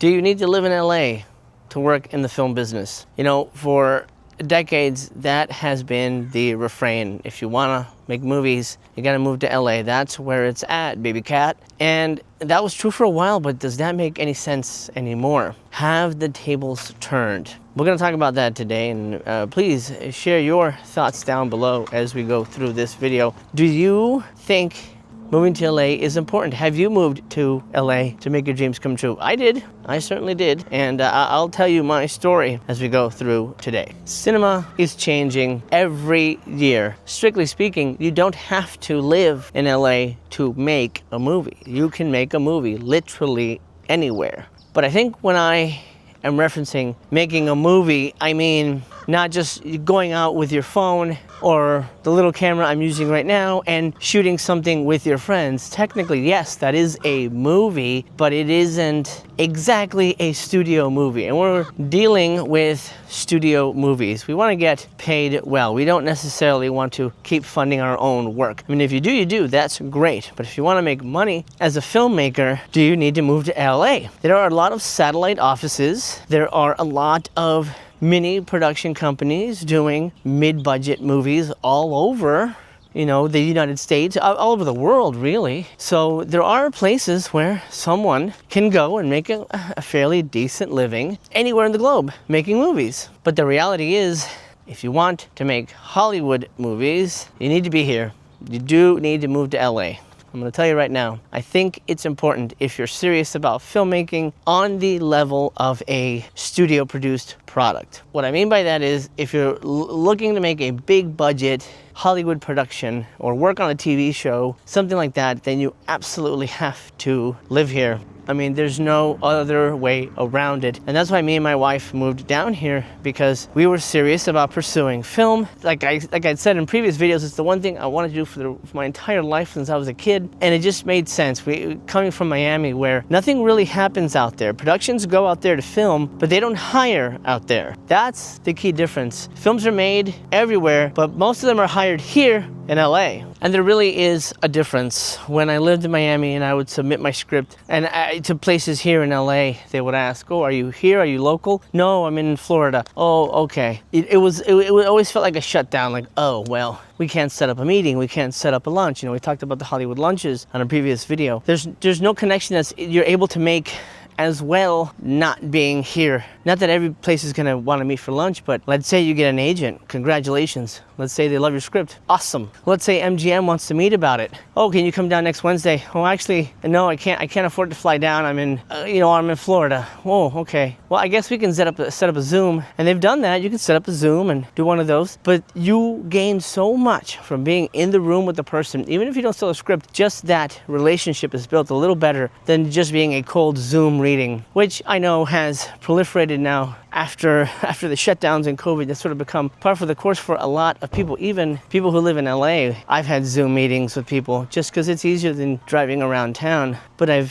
Do you need to live in LA to work in the film business? You know, for decades, that has been the refrain. If you want to make movies, you got to move to LA. That's where it's at, baby cat. And that was true for a while, but does that make any sense anymore? Have the tables turned? We're going to talk about that today, and please share your thoughts down below as we go through this video. Do you think moving to LA is important? Have you moved to LA to make your dreams come true? I did. I certainly did. And I'll tell you my story as we go through today. Cinema is changing every year. Strictly speaking, you don't have to live in LA to make a movie. You can make a movie literally anywhere. But I think when I am referencing making a movie, I mean not just going out with your phone or the little camera I'm using right now and shooting something with your friends. Technically, yes, that is a movie, but it isn't exactly a studio movie. And we're dealing with studio movies. We want to get paid well. We don't necessarily want to keep funding our own work. I mean, if you do, you do. That's great. But if you want to make money as a filmmaker, do you need to move to LA? There are a lot of satellite offices. There are a lot of mini production companies doing mid-budget movies all over, you know, the United States, all over the world, really. So there are places where someone can go and make a fairly decent living anywhere in the globe making movies. But the reality is, if you want to make Hollywood movies, you need to be here. You do need to move to LA. I'm going to tell you right now, I think it's important if you're serious about filmmaking on the level of a studio-produced product. What I mean by that is, if you're looking to make a big budget Hollywood production or work on a TV show, something like that, then you absolutely have to live here. I mean, there's no other way around it. And that's why me and my wife moved down here, because we were serious about pursuing film. Like I'd said in previous videos, it's the one thing I wanted to do for my entire life since I was a kid. And it just made sense. Coming from Miami, where nothing really happens out there. Productions go out there to film, but they don't hire out there. That's the key difference. Films are made everywhere, but most of them are hired here in LA. And there really is a difference. When I lived in Miami and I would submit my script to places here in LA, they would ask, oh, are you here? Are you local? No, I'm in Florida. Oh, okay. It always felt like a shutdown, like, oh, well, we can't set up a meeting. We can't set up a lunch. You know, we talked about the Hollywood lunches on a previous video. There's no connection that you're able to make as well not being here. Not that every place is gonna want to meet for lunch, but let's say you get an agent. Congratulations. Let's say they love your script. Awesome. Let's say MGM wants to meet about it. Oh, can you come down next Wednesday? Oh, actually, no, I can't afford to fly down. I'm in, I'm in Florida. Oh, okay. Well, I guess we can set up a Zoom. And they've done that. You can set up a Zoom and do one of those. But you gain so much from being in the room with the person. Even if you don't sell a script, just that relationship is built a little better than just being a cold Zoom reading, which I know has proliferated now after the shutdowns and COVID. That's sort of become par for the course for a lot of people, even people who live in LA. I've had Zoom meetings with people just because it's easier than driving around town. But I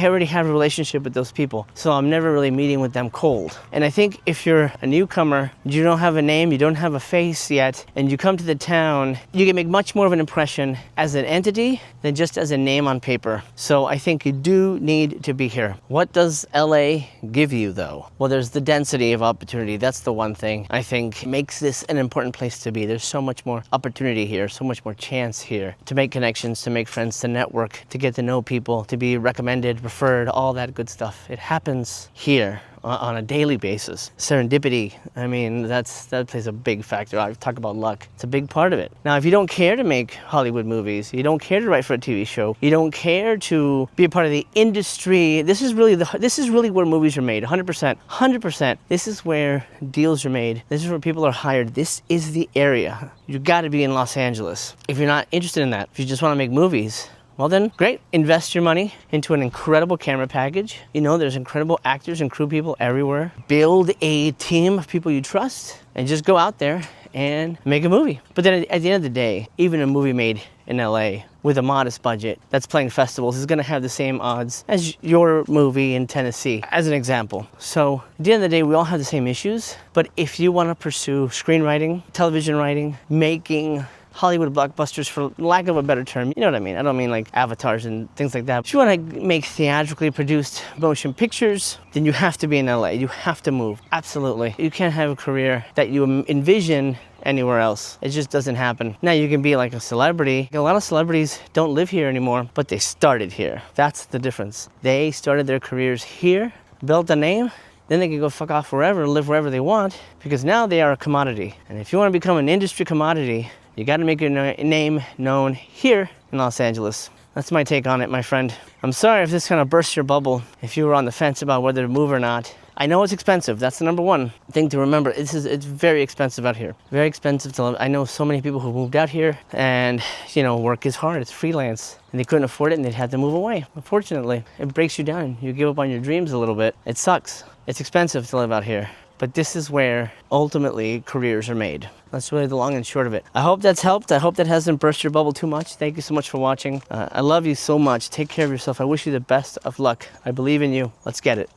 already have a relationship with those people, so I'm never really meeting with them cold. And I think if you're a newcomer, you don't have a name, you don't have a face yet, and you come to the town, you can make much more of an impression as an entity than just as a name on paper. So I think you do need to be here. What does LA give you, though? Well, there's the density of opportunity. That's the one thing I think makes this an important place to be. There's so much more opportunity here, so much more chance here to make connections, to make friends, to network, to get to know people, to be recommended, referred, all that good stuff. It happens here on a daily basis. Serendipity, I mean, that plays a big factor. I talk about luck. It's a big part of it. Now, if you don't care to make Hollywood movies, you don't care to write for a TV show, you don't care to be a part of the industry, this is really where movies are made, 100%. 100%. This is where deals are made. This is where people are hired. This is the area. You gotta be in Los Angeles. If you're not interested in that, if you just wanna make movies, well then, great. Invest your money into an incredible camera package. You know, there's incredible actors and crew people everywhere. Build a team of people you trust and just go out there and make a movie. But then at the end of the day, even a movie made in LA with a modest budget that's playing festivals is gonna have the same odds as your movie in Tennessee, as an example. So at the end of the day, we all have the same issues. But if you wanna pursue screenwriting, television writing, making Hollywood blockbusters, for lack of a better term. You know what I mean? I don't mean like avatars and things like that. If you want to make theatrically produced motion pictures, then you have to be in LA. You have to move. Absolutely. You can't have a career that you envision anywhere else. It just doesn't happen. Now you can be like a celebrity. A lot of celebrities don't live here anymore, but they started here. That's the difference. They started their careers here, built a name, then they can go fuck off wherever and live wherever they want, because now they are a commodity. And if you want to become an industry commodity, you got to make your name known here in Los Angeles. That's my take on it, my friend. I'm sorry if this kind of bursts your bubble, if you were on the fence about whether to move or not. I know it's expensive. That's the number one thing to remember. It's very expensive out here. Very expensive to live. I know so many people who moved out here, and work is hard. It's freelance, and they couldn't afford it, and they'd had to move away. Unfortunately, it breaks you down. You give up on your dreams a little bit. It sucks. It's expensive to live out here. But this is where ultimately careers are made. That's really the long and short of it. I hope that's helped. I hope that hasn't burst your bubble too much. Thank you so much for watching. I love you so much. Take care of yourself. I wish you the best of luck. I believe in you. Let's get it.